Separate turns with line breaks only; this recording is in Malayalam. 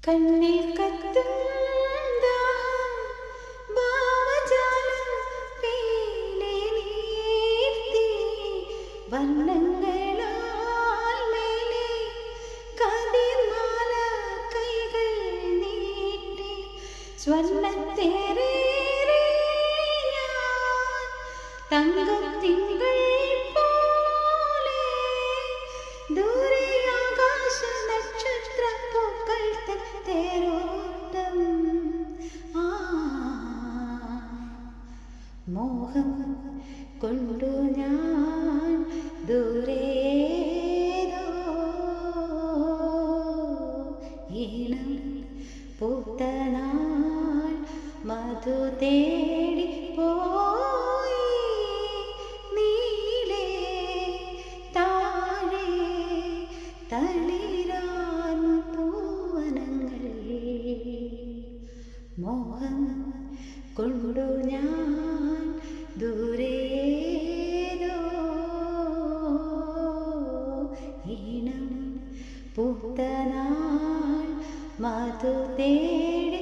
കണ്ണിൽ കത്തും ദാഹം ഭാവജാലം പീലി നീർത്തി വർണ്ണങ്ങളാൽ മേലെ കതിർമാല കൈകൾ നീട്ടി സ്വർണ്ണത്തേരേറി ഞാൻ തങ്കത്തിങ്കൾ പോലെ ദൂരെ ആകാശ നക്ഷത്ര പൂക്കൾ തേരോട്ടം മോഹം കൊണ്ടു ഞാൻ ദൂരേതോ ഈണം പൂത്തനാൾ മധു തേടി പോയി നീലേ താഴെ തളിരാർന്നു പൂവനങ്ങൾ മോഹം കൊണ്ടു ഞാൻ ദൂരേതോ ഈണം പൂത്തനാൾ മധു തേടി